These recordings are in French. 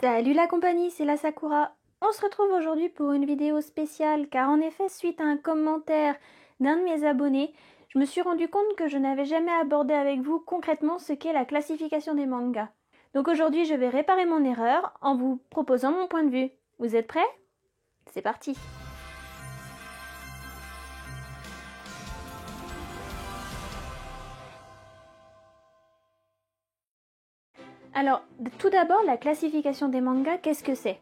Salut la compagnie, c'est la Sakura. On se retrouve aujourd'hui pour une vidéo spéciale car en effet, suite à un commentaire d'un de mes abonnés, je me suis rendu compte que je n'avais jamais abordé avec vous concrètement ce qu'est la classification des mangas. Donc aujourd'hui, je vais réparer mon erreur en vous proposant mon point de vue. Vous êtes prêts? C'est parti! Alors, tout d'abord, la classification des mangas, qu'est-ce que c'est?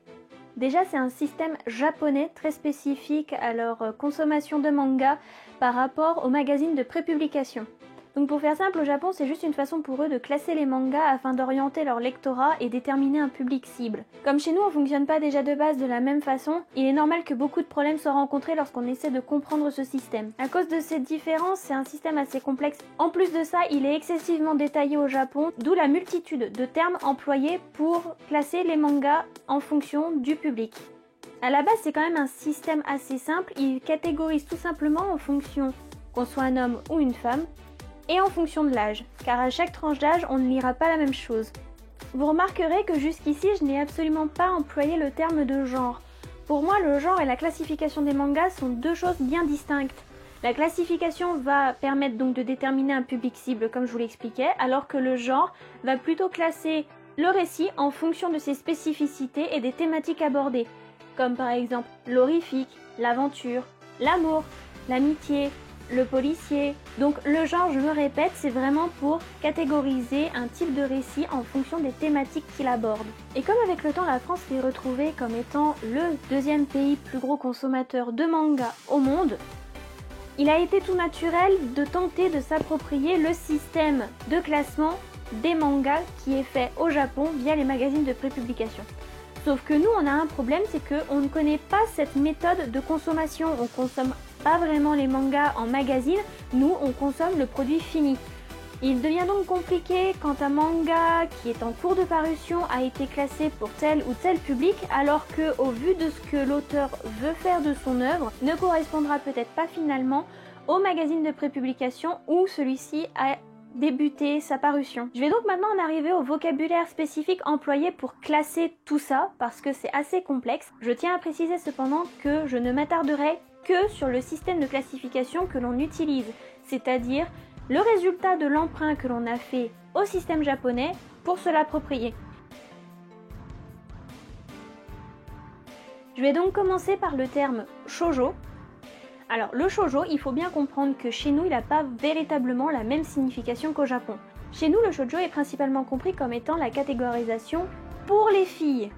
Déjà, c'est un système japonais très spécifique à leur consommation de mangas par rapport aux magazines de prépublication. Donc pour faire simple, au Japon, c'est juste une façon pour eux de classer les mangas afin d'orienter leur lectorat et déterminer un public cible. Comme chez nous, on fonctionne pas déjà de base de la même façon, il est normal que beaucoup de problèmes soient rencontrés lorsqu'on essaie de comprendre ce système. À cause de cette différence, c'est un système assez complexe. En plus de ça, il est excessivement détaillé au Japon, d'où la multitude de termes employés pour classer les mangas en fonction du public. À la base, c'est quand même un système assez simple, il catégorise tout simplement en fonction qu'on soit un homme ou une femme, et en fonction de l'âge, car à chaque tranche d'âge, on ne lira pas la même chose. Vous remarquerez que jusqu'ici, je n'ai absolument pas employé le terme de genre. Pour moi, le genre et la classification des mangas sont deux choses bien distinctes. La classification va permettre donc de déterminer un public cible, comme je vous l'expliquais, alors que le genre va plutôt classer le récit en fonction de ses spécificités et des thématiques abordées, comme par exemple l'horrifique, l'aventure, l'amour, l'amitié, le policier. Donc le genre, je me répète, c'est vraiment pour catégoriser un type de récit en fonction des thématiques qu'il aborde. Et comme avec le temps la France s'est retrouvée comme étant le deuxième pays plus gros consommateur de manga au monde, il a été tout naturel de tenter de s'approprier le système de classement des mangas qui est fait au Japon via les magazines de prépublication. Sauf que nous, on a un problème, c'est qu'on ne connaît pas cette méthode de consommation. On consomme pas vraiment les mangas en magazine, nous, on consomme le produit fini. Il devient donc compliqué quand un manga qui est en cours de parution a été classé pour tel ou tel public, alors que, au vu de ce que l'auteur veut faire de son œuvre, ne correspondra peut-être pas finalement au magazine de prépublication où celui-ci a débuter sa parution. Je vais donc maintenant en arriver au vocabulaire spécifique employé pour classer tout ça, parce que c'est assez complexe. Je tiens à préciser cependant que je ne m'attarderai que sur le système de classification que l'on utilise, c'est-à-dire le résultat de l'emprunt que l'on a fait au système japonais pour se l'approprier. Je vais donc commencer par le terme shoujo. Alors le shoujo, il faut bien comprendre que chez nous, il n'a pas véritablement la même signification qu'au Japon. Chez nous, le shoujo est principalement compris comme étant la catégorisation pour les filles.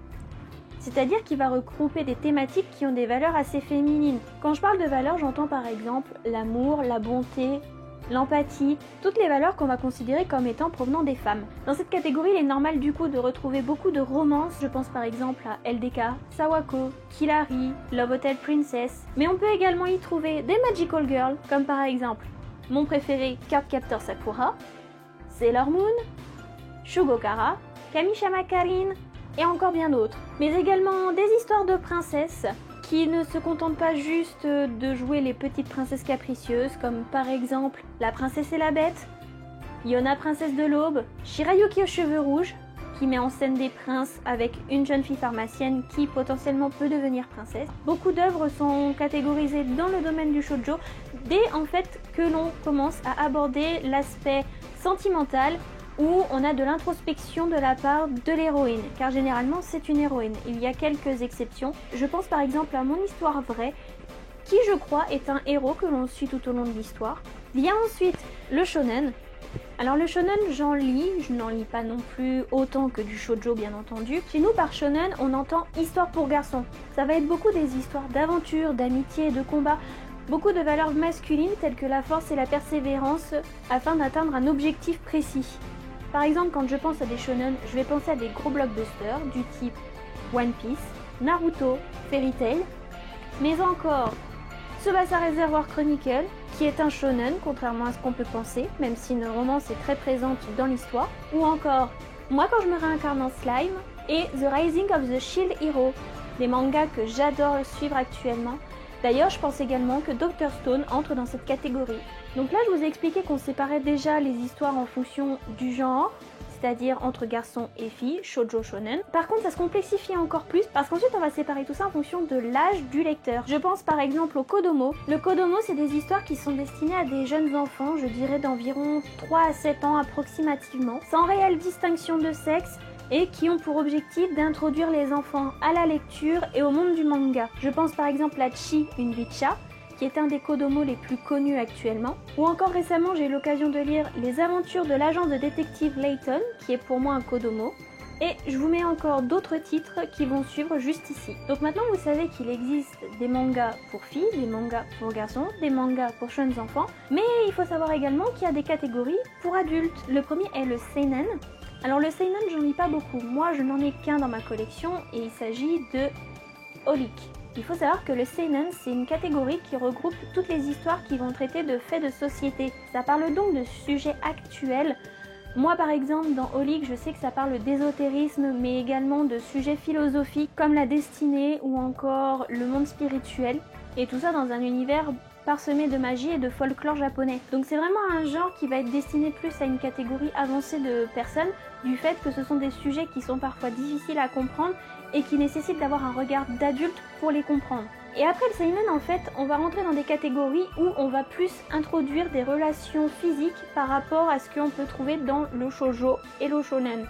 C'est-à-dire qu'il va regrouper des thématiques qui ont des valeurs assez féminines. Quand je parle de valeurs, j'entends par exemple l'amour, la bonté, l'empathie, toutes les valeurs qu'on va considérer comme étant provenant des femmes. Dans cette catégorie, il est normal du coup de retrouver beaucoup de romances, je pense par exemple à LDK, Sawako, Killari, Love Hotel Princess, mais on peut également y trouver des Magical Girls, comme par exemple mon préféré Cardcaptor Sakura, Sailor Moon, Shugokara, Kamishama Karin, et encore bien d'autres. Mais également des histoires de princesses, qui ne se contentent pas juste de jouer les petites princesses capricieuses, comme par exemple La Princesse et la Bête, Yona Princesse de l'Aube, Shirayuki aux cheveux rouges, qui met en scène des princes avec une jeune fille pharmacienne qui potentiellement peut devenir princesse. Beaucoup d'œuvres sont catégorisées dans le domaine du shoujo dès en fait que l'on commence à aborder l'aspect sentimental, où on a de l'introspection de la part de l'héroïne, car généralement c'est une héroïne. Il y a quelques exceptions. Je pense par exemple à Mon Histoire Vraie, qui je crois est un héros que l'on suit tout au long de l'histoire. Vient ensuite le shonen. Alors le shonen, j'en lis, je n'en lis pas non plus autant que du shoujo bien entendu. Chez nous par shonen, on entend histoire pour garçons. Ça va être beaucoup des histoires d'aventure, d'amitié et de combat. Beaucoup de valeurs masculines telles que la force et la persévérance afin d'atteindre un objectif précis. Par exemple, quand je pense à des shonen, je vais penser à des gros blockbusters du type One Piece, Naruto, Fairy Tail, mais encore Tsubasa Reservoir Chronicle, qui est un shonen, contrairement à ce qu'on peut penser, même si une romance est très présente dans l'histoire, ou encore Moi quand je me réincarne en slime, et The Rising of the Shield Hero, des mangas que j'adore suivre actuellement. D'ailleurs, je pense également que Dr Stone entre dans cette catégorie. Donc là, je vous ai expliqué qu'on séparait déjà les histoires en fonction du genre, c'est-à-dire entre garçons et filles, shoujo shonen. Par contre, ça se complexifie encore plus parce qu'ensuite on va séparer tout ça en fonction de l'âge du lecteur. Je pense par exemple au kodomo. Le kodomo, c'est des histoires qui sont destinées à des jeunes enfants, je dirais d'environ 3 à 7 ans approximativement, sans réelle distinction de sexe, et qui ont pour objectif d'introduire les enfants à la lecture et au monde du manga. Je pense par exemple à Chi, une vie de chat, qui est un des kodomo les plus connus actuellement. Ou encore récemment, j'ai eu l'occasion de lire Les aventures de l'agent de détective Layton, qui est pour moi un kodomo. Et je vous mets encore d'autres titres qui vont suivre juste ici. Donc maintenant vous savez qu'il existe des mangas pour filles, des mangas pour garçons, des mangas pour jeunes enfants, mais il faut savoir également qu'il y a des catégories pour adultes. Le premier est le seinen. Alors le seinen, j'en lis pas beaucoup, moi je n'en ai qu'un dans ma collection et il s'agit de Holic. Il faut savoir que le seinen, c'est une catégorie qui regroupe toutes les histoires qui vont traiter de faits de société. Ça parle donc de sujets actuels. Moi par exemple dans Holic, je sais que ça parle d'ésotérisme mais également de sujets philosophiques comme la destinée ou encore le monde spirituel. Et tout ça dans un univers parsemé de magie et de folklore japonais. Donc c'est vraiment un genre qui va être destiné plus à une catégorie avancée de personnes, du fait que ce sont des sujets qui sont parfois difficiles à comprendre et qui nécessitent d'avoir un regard d'adulte pour les comprendre. Et après le seinen, en fait, on va rentrer dans des catégories où on va plus introduire des relations physiques par rapport à ce qu'on peut trouver dans le shoujo et le shonen.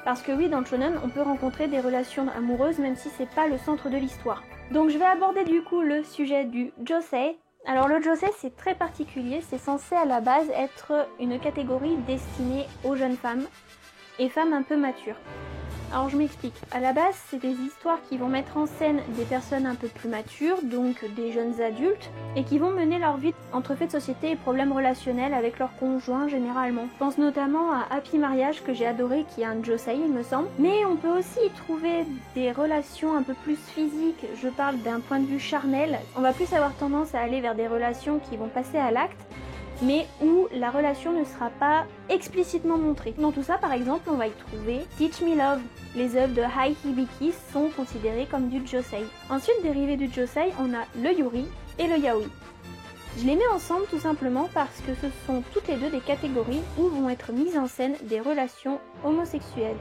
Parce que oui, dans le shonen, on peut rencontrer des relations amoureuses même si c'est pas le centre de l'histoire. Donc je vais aborder du coup le sujet du josei. Alors le josei, c'est très particulier, c'est censé à la base être une catégorie destinée aux jeunes femmes et femmes un peu matures. Alors je m'explique. À la base, c'est des histoires qui vont mettre en scène des personnes un peu plus matures, donc des jeunes adultes, et qui vont mener leur vie entre faits de société et problèmes relationnels avec leur conjoint généralement. Je pense notamment à Happy Mariage que j'ai adoré, qui est un josei il me semble. Mais on peut aussi y trouver des relations un peu plus physiques, je parle d'un point de vue charnel. On va plus avoir tendance à aller vers des relations qui vont passer à l'acte, mais où la relation ne sera pas explicitement montrée. Dans tout ça, par exemple, on va y trouver Teach Me Love. Les œuvres de Ai Hibiki sont considérées comme du josei. Ensuite, dérivé du josei, on a le yuri et le yaoi. Je les mets ensemble tout simplement parce que ce sont toutes les deux des catégories où vont être mises en scène des relations homosexuelles.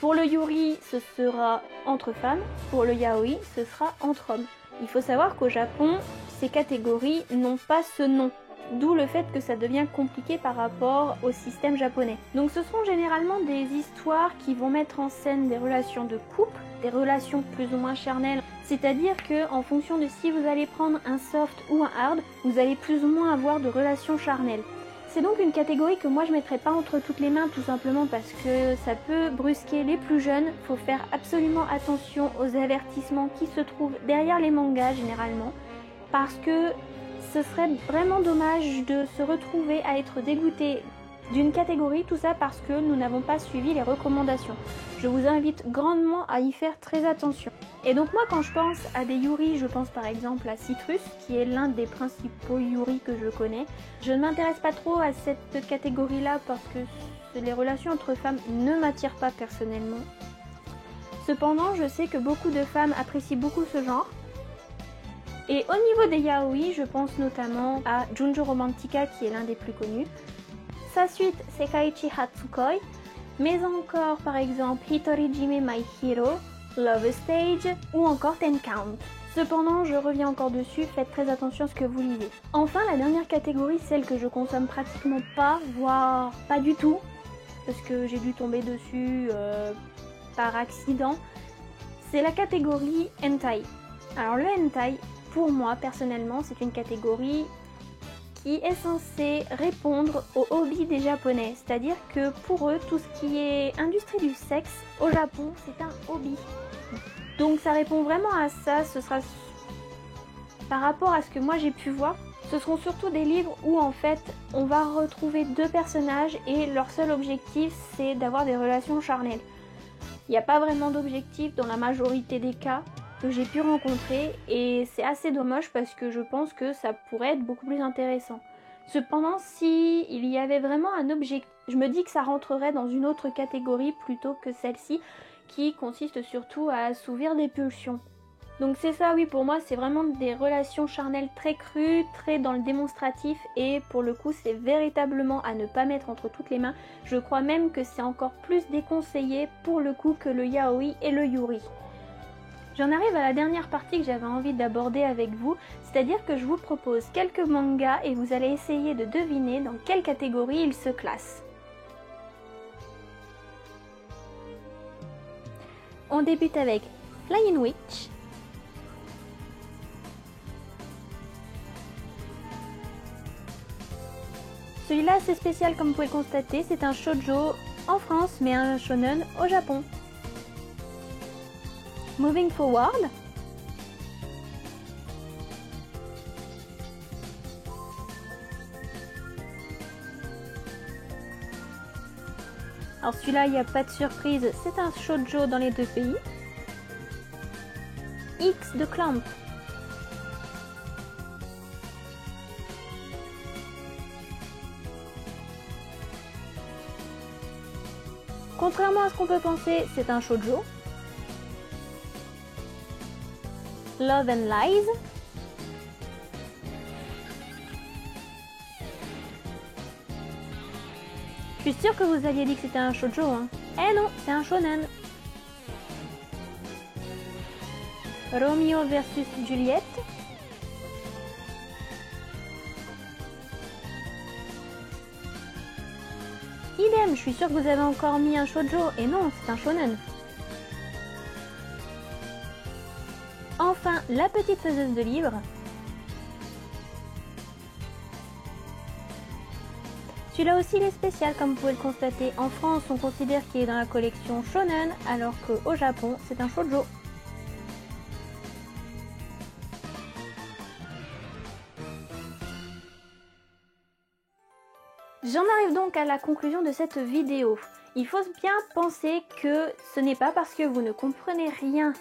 Pour le yuri, ce sera entre femmes, pour le yaoi, ce sera entre hommes. Il faut savoir qu'au Japon, ces catégories n'ont pas ce nom. D'où le fait que ça devient compliqué par rapport au système japonais. Donc ce sont généralement des histoires qui vont mettre en scène des relations de couple, des relations plus ou moins charnelles. C'est-à-dire que en fonction de si vous allez prendre un soft ou un hard, vous allez plus ou moins avoir de relations charnelles. C'est donc une catégorie que moi je mettrais pas entre toutes les mains, tout simplement parce que ça peut brusquer les plus jeunes. Faut faire absolument attention aux avertissements qui se trouvent derrière les mangas généralement, parce que ce serait vraiment dommage de se retrouver à être dégoûté d'une catégorie, tout ça parce que nous n'avons pas suivi les recommandations. Je vous invite grandement à y faire très attention. Et donc moi quand je pense à des yuri, je pense par exemple à Citrus, qui est l'un des principaux yuri que je connais. Je ne m'intéresse pas trop à cette catégorie-là parce que les relations entre femmes ne m'attirent pas personnellement. Cependant, je sais que beaucoup de femmes apprécient beaucoup ce genre. Et au niveau des yaoi, je pense notamment à Junjo Romantica qui est l'un des plus connus. Sa suite, Sekaiichi Hatsukoi, mais encore par exemple Hitorijime My Hero, Love Stage ou encore Ten Count. Cependant, je reviens encore dessus, faites très attention à ce que vous lisez. Enfin, la dernière catégorie, celle que je consomme pratiquement pas, voire pas du tout, parce que j'ai dû tomber dessus par accident, c'est la catégorie hentai. Alors le hentai, pour moi, personnellement, c'est une catégorie qui est censée répondre aux hobbies des Japonais. C'est-à-dire que pour eux, tout ce qui est industrie du sexe au Japon, c'est un hobby. Donc ça répond vraiment à ça. Ce sera par rapport à ce que moi j'ai pu voir. Ce seront surtout des livres où en fait on va retrouver deux personnages et leur seul objectif c'est d'avoir des relations charnelles. Il n'y a pas vraiment d'objectif dans la majorité des cas que j'ai pu rencontrer et c'est assez dommage parce que je pense que ça pourrait être beaucoup plus intéressant. Cependant, si il y avait vraiment un objectif, je me dis que ça rentrerait dans une autre catégorie plutôt que celle-ci qui consiste surtout à assouvir des pulsions. Donc c'est ça, oui, pour moi c'est vraiment des relations charnelles très crues, très dans le démonstratif, et pour le coup c'est véritablement à ne pas mettre entre toutes les mains. Je crois même que c'est encore plus déconseillé pour le coup que le yaoi et le yuri. J'en arrive à la dernière partie que j'avais envie d'aborder avec vous, c'est-à-dire que je vous propose quelques mangas et vous allez essayer de deviner dans quelle catégorie ils se classent. On débute avec Flying Witch. Celui-là c'est spécial comme vous pouvez le constater, c'est un shoujo en France mais un shonen au Japon. Moving Forward. Alors celui-là, il n'y a pas de surprise, c'est un shoujo dans les deux pays. X de Clamp. Contrairement à ce qu'on peut penser, c'est un shoujo. Love and Lies. Je suis sûre que vous aviez dit que c'était un shoujo, hein. Eh non, c'est un shonen. Romeo versus Juliette. Idem, je suis sûre que vous avez encore mis un shoujo, et non, c'est un shonen. Enfin, La petite faiseuse de livres. Celui-là aussi il est spécial comme vous pouvez le constater. En France on considère qu'il est dans la collection shonen alors qu'au Japon c'est un shoujo. J'en arrive donc à la conclusion de cette vidéo. Il faut bien penser que ce n'est pas parce que vous ne comprenez rien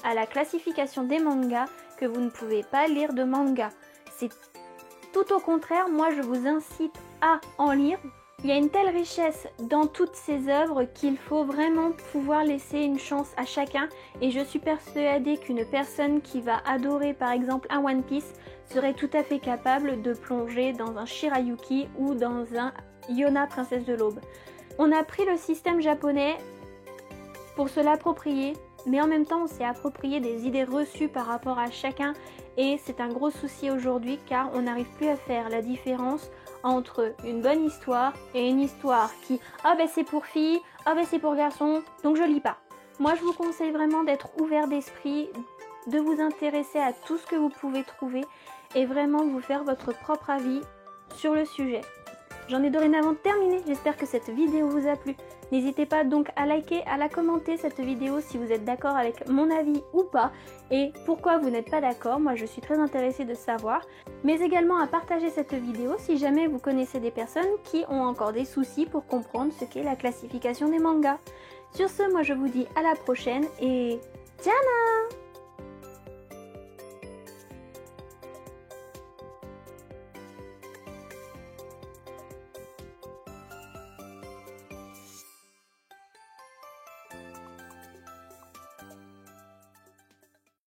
à la classification des mangas que vous ne pouvez pas lire de manga. C'est tout au contraire, moi je vous incite à en lire. Il y a une telle richesse dans toutes ces œuvres qu'il faut vraiment pouvoir laisser une chance à chacun, et je suis persuadée qu'une personne qui va adorer par exemple un One Piece serait tout à fait capable de plonger dans un Shirayuki ou dans un Yona Princesse de l'Aube. On a pris le système japonais pour se l'approprier, mais en même temps on s'est approprié des idées reçues par rapport à chacun, et c'est un gros souci aujourd'hui car on n'arrive plus à faire la différence entre une bonne histoire et une histoire qui ah ben c'est pour filles, ah ben c'est pour garçons, donc je lis pas. Moi je vous conseille vraiment d'être ouvert d'esprit, de vous intéresser à tout ce que vous pouvez trouver et vraiment vous faire votre propre avis sur le sujet. J'en ai dorénavant terminé, j'espère que cette vidéo vous a plu. N'hésitez pas donc à liker, à la commenter cette vidéo si vous êtes d'accord avec mon avis ou pas, et pourquoi vous n'êtes pas d'accord, moi je suis très intéressée de savoir. Mais également à partager cette vidéo si jamais vous connaissez des personnes qui ont encore des soucis pour comprendre ce qu'est la classification des mangas. Sur ce, moi je vous dis à la prochaine et Tiana!